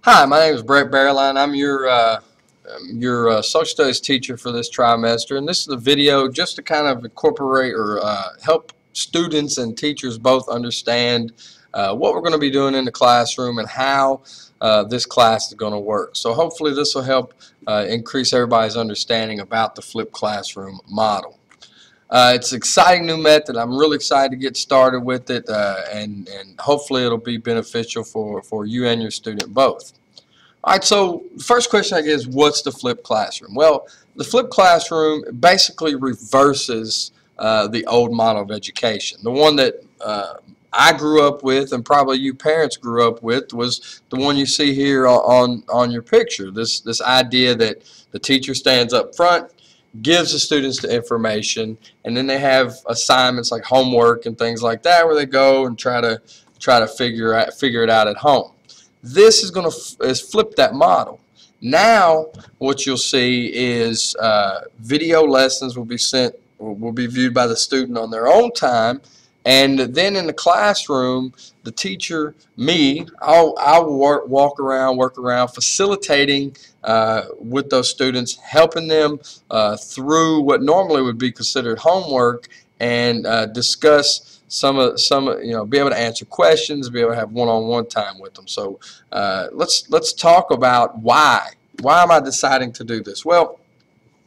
Hi, my name is Baierlein. I'm your social studies teacher for this trimester, and this is a video just to kind of incorporate or help students and teachers both understand what we're going to be doing in the classroom and how this class is going to work. So hopefully this will help increase everybody's understanding about the flipped classroom model. It's an exciting new method. I'm really excited to get started with it, and hopefully it'll be beneficial for you and your student both. All right, so the first question I get is, what's the flipped classroom? Well, the flipped classroom basically reverses the old model of education. The one that I grew up with, and probably you parents grew up with, was the one you see here on your picture. This idea that the teacher stands up front, gives the students the information, and then they have assignments like homework and things like that where they go and try to figure it out at home. This is flip that model. Now what you'll see is video lessons will be viewed by the student on their own time, and then in the classroom, the teacher, I'll work around facilitating with those students, helping them through what normally would be considered homework, and discuss be able to answer questions, be able to have one-on-one time with them. So let's talk about why am I deciding to do this? Well,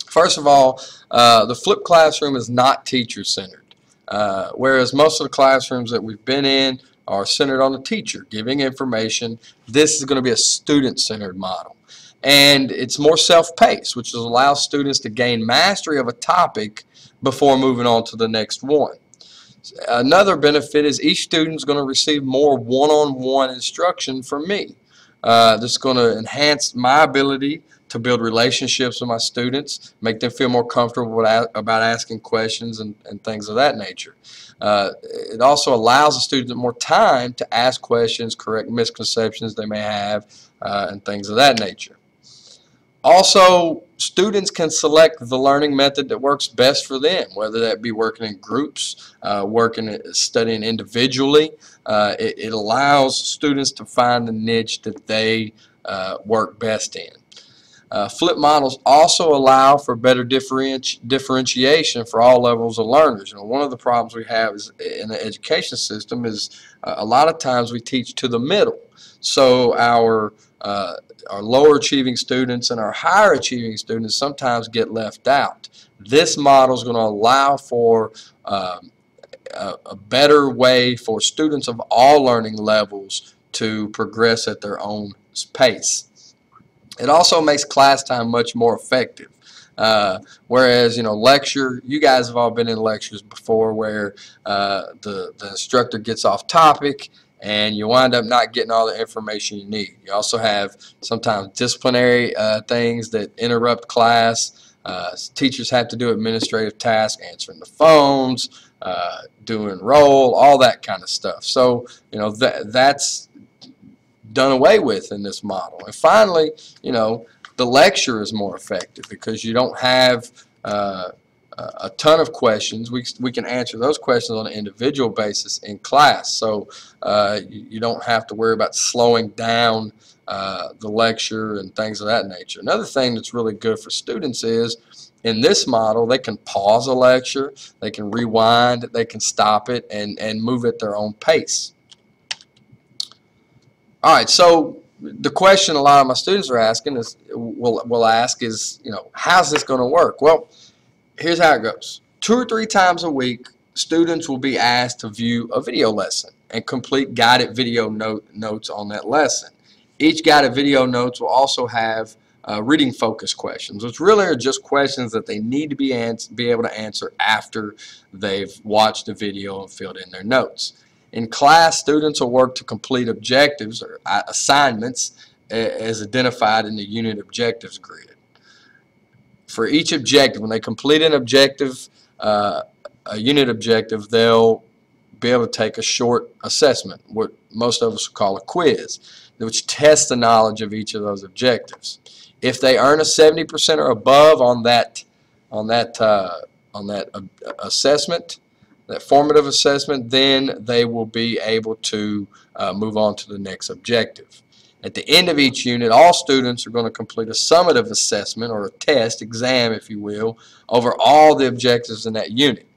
first of all, the flipped classroom is not teacher-centered. Whereas most of the classrooms that we've been in are centered on the teacher giving information, this is going to be a student-centered model. And it's more self-paced, which allows students to gain mastery of a topic before moving on to the next one. Another benefit is each student is going to receive more one-on-one instruction from me. This is going to enhance my ability to build relationships with my students, make them feel more comfortable about asking questions and things of that nature. It also allows the student more time to ask questions, correct misconceptions they may have, and things of that nature. Also, students can select the learning method that works best for them, whether that be working in groups, studying individually. It allows students to find the niche that they work best in. Flip models also allow for better differentiation for all levels of learners. One of the problems we have in the education system is a lot of times we teach to the middle. So our lower achieving students and our higher achieving students sometimes get left out. This model is going to allow for a better way for students of all learning levels to progress at their own pace. It also makes class time much more effective. Whereas, lecture, you guys have all been in lectures before where the instructor gets off topic and you wind up not getting all the information you need. You also have sometimes disciplinary things that interrupt class. Teachers have to do administrative tasks, answering the phones, doing roll, all that kind of stuff. So, that's done away with in this model. And finally, the lecture is more effective because you don't have a ton of questions. We can answer those questions on an individual basis in class, so you don't have to worry about slowing down the lecture and things of that nature. Another thing that's really good for students is, in this model, they can pause a lecture, they can rewind, they can stop it, and move at their own pace. All right, so the question a lot of my students are asking is, will ask is, how's this going to work? Well, here's how it goes. 2 or 3 times a week, students will be asked to view a video lesson and complete guided video notes on that lesson. Each guided video notes will also have reading focus questions, which really are just questions that they need to be able to answer after they've watched the video and filled in their notes. In class, students will work to complete objectives or assignments as identified in the unit objectives grid. For each objective, when they complete an objective, a unit objective, they'll be able to take a short assessment, what most of us call a quiz, which tests the knowledge of each of those objectives. If they earn a 70% or above on that assessment, that formative assessment, then they will be able to move on to the next objective. At the end of each unit, all students are going to complete a summative assessment, or a test, exam if you will, over all the objectives in that unit.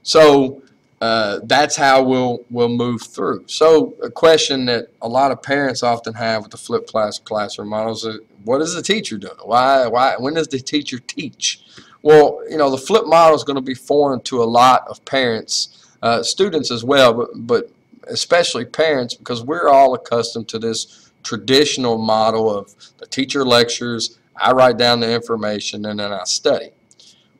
So that's how we'll move through. So a question that a lot of parents often have with the flipped classroom models is, what is the teacher doing? When does the teacher teach? Well, you know, the flipped model is going to be foreign to a lot of parents, students as well, but especially parents, because we're all accustomed to this traditional model of the teacher lectures, I write down the information, and then I study.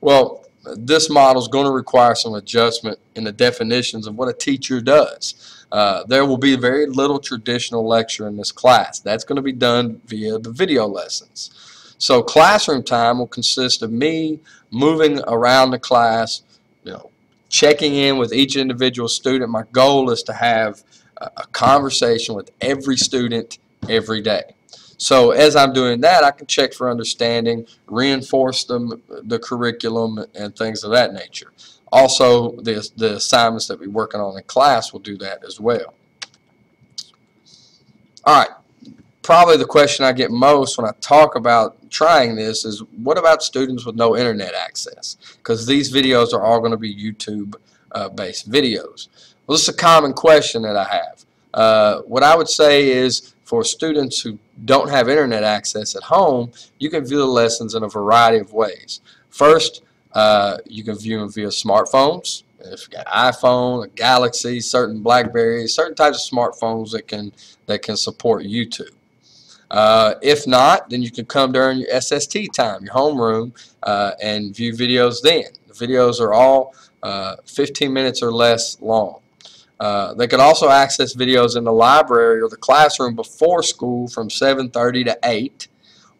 Well, this model is going to require some adjustment in the definitions of what a teacher does. There will be very little traditional lecture in this class. That's going to be done via the video lessons. So classroom time will consist of me moving around the class, you know, checking in with each individual student. My goal is to have a conversation with every student every day. So as I'm doing that, I can check for understanding, reinforce the curriculum, and things of that nature. Also, the assignments that we're working on in class will do that as well. All right. Probably the question I get most when I talk about trying this is, what about students with no internet access? Because these videos are all going to be YouTube-based videos. Well, this is a common question that I have. What I would say is, for students who don't have internet access at home, you can view the lessons in a variety of ways. First, you can view them via smartphones. If you got iPhone, a Galaxy, certain Blackberries, certain types of smartphones that can support YouTube. If not, then you can come during your SST time, your homeroom, and view videos then. The videos are all 15 minutes or less long. They can also access videos in the library or the classroom before school from 7:30 to 8,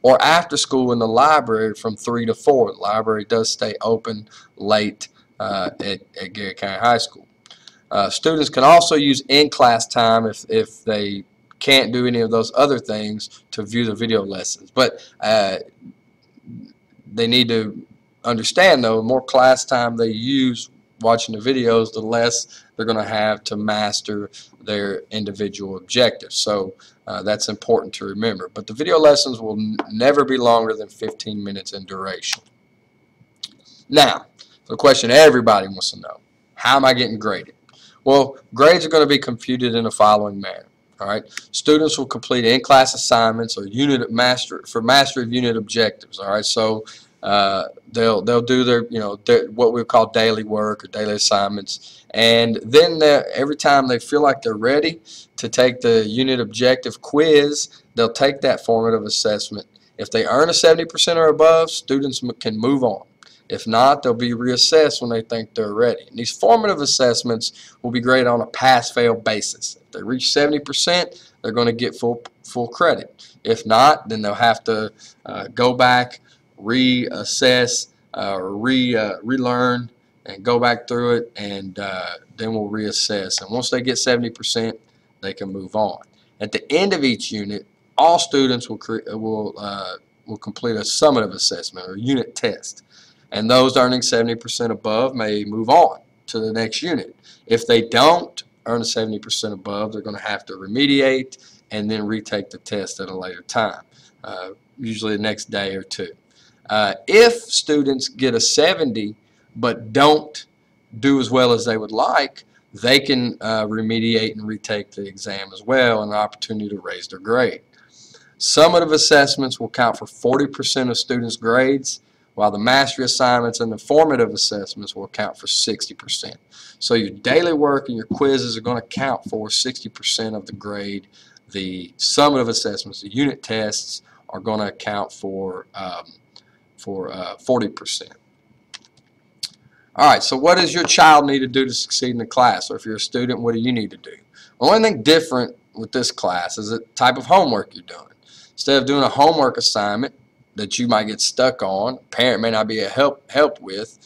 or after school in the library from 3 to 4. The library does stay open late at Gary County High School. Students can also use in-class time if they can't do any of those other things to view the video lessons. But they need to understand, though, the more class time they use watching the videos, the less they're going to have to master their individual objectives. So that's important to remember. But the video lessons will never be longer than 15 minutes in duration. Now, the question everybody wants to know, how am I getting graded? Well, grades are going to be computed in the following manner. All right, students will complete in-class assignments or mastery of unit objectives. All right, so they'll do their what we call daily work or daily assignments, and then every time they feel like they're ready to take the unit objective quiz, they'll take that formative assessment. If they earn a 70% or above, students can move on. If not, they'll be reassessed when they think they're ready. And these formative assessments will be graded on a pass-fail basis. If they reach 70%, they're going to get full credit. If not, then they'll have to go back, reassess, relearn, and go back through it, and then we'll reassess. And once they get 70%, they can move on. At the end of each unit, all students will complete a summative assessment or unit test. And those earning 70% above may move on to the next unit. If they don't earn a 70% above, they're going to have to remediate and then retake the test at a later time, usually the next day or two. If students get a 70 but don't do as well as they would like, they can remediate and retake the exam as well, and an opportunity to raise their grade. Summative assessments will count for 40% of students' grades, while the mastery assignments and the formative assessments will account for 60%. So your daily work and your quizzes are going to count for 60% of the grade. The summative assessments, the unit tests, are going to account for 40%. All right, so what does your child need to do to succeed in the class? Or if you're a student, what do you need to do? The only thing different with this class is the type of homework you're doing. Instead of doing a homework assignment that you might get stuck on, a parent may not be a help with,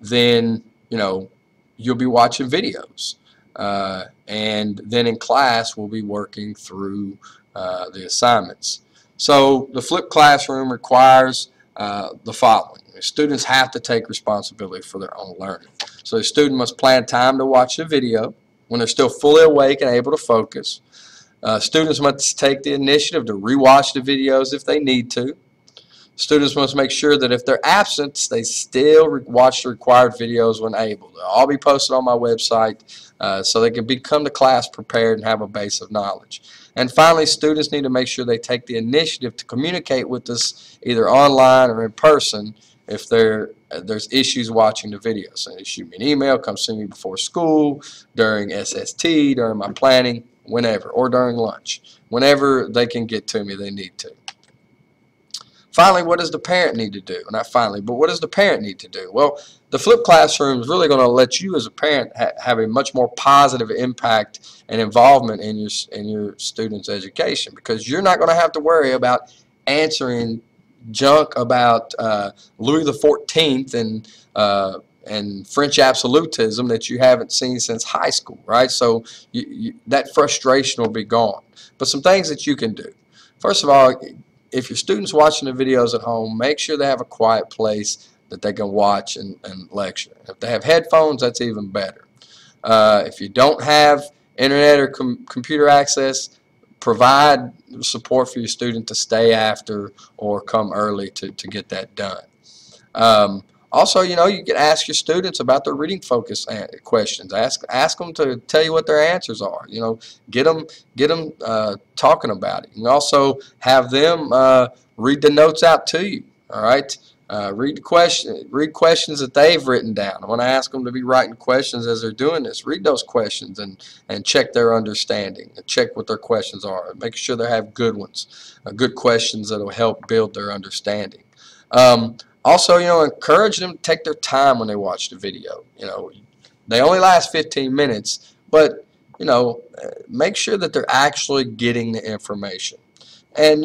then you'll be watching videos, and then in class we'll be working through the assignments. So the flipped classroom requires the following. Students have to take responsibility for their own learning. So the student must plan time to watch the video when they're still fully awake and able to focus. Students must take the initiative to rewatch the videos if they need to. Students must make sure that if they're absent, they still watch the required videos when able. They'll all be posted on my website so they can come to class prepared and have a base of knowledge. And finally, students need to make sure they take the initiative to communicate with us either online or in person if there's issues watching the video. So they shoot me an email, come see me before school, during SST, during my planning, whenever, or during lunch. Whenever they can get to me, they need to. Finally, what does the parent need to do? Not finally, but what does the parent need to do? Well, the flipped classroom is really going to let you as a parent have a much more positive impact and involvement in your student's education, because you're not going to have to worry about answering junk about Louis the 14th and French absolutism that you haven't seen since high school, right? So that frustration will be gone. But some things that you can do. First of all, if your student's watching the videos at home, make sure they have a quiet place that they can watch and lecture. If they have headphones, that's even better. If you don't have internet or computer access, provide support for your student to stay after or come early to get that done. Also, you can ask your students about their reading focus questions. Ask them to tell you what their answers are. Get them talking about it. You can also have them read the notes out to you. All right. Read questions that they've written down. When I ask them to be writing questions as they're doing this, read those questions and check their understanding and check what their questions are. Make sure they have good ones, good questions that will help build their understanding. Also, encourage them to take their time when they watch the video. They only last 15 minutes, but make sure that they're actually getting the information. And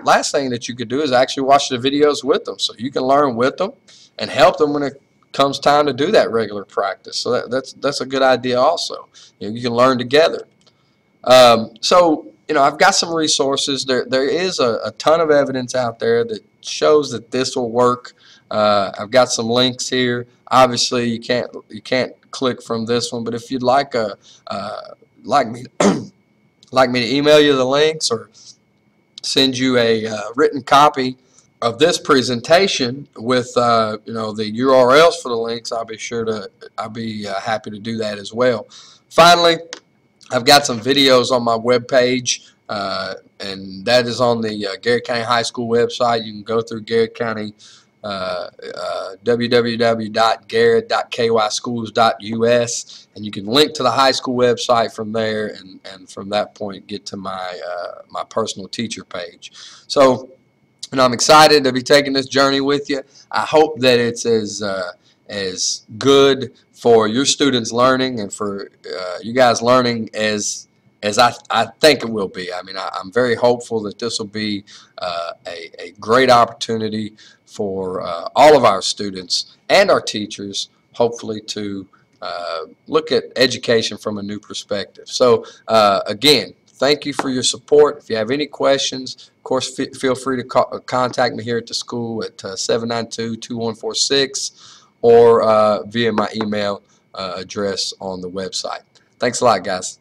last thing that you could do is actually watch the videos with them, so you can learn with them and help them when it comes time to do that regular practice. So that's a good idea also. You can learn together. So I've got some resources. There is a ton of evidence out there that shows that this will work. I've got some links here. Obviously, you can't click from this one, but if you'd like me to email you the links or send you a written copy of this presentation with the URLs for the links, I'll be happy to do that as well. Finally, I've got some videos on my webpage, and that is on the Garrett County High School website. You can go through Garrett County, www.garrett.kyschools.us, and you can link to the high school website from there, and from that point get to my my personal teacher page. So, I'm excited to be taking this journey with you. I hope that it's as good for your students' learning and for you guys learning as I think it will be. I mean, I'm very hopeful that this will be a great opportunity for all of our students and our teachers, hopefully, to look at education from a new perspective. So again, thank you for your support. If you have any questions, of course, feel free to contact me here at the school at 792-2146 or via my email address on the website. Thanks a lot, guys.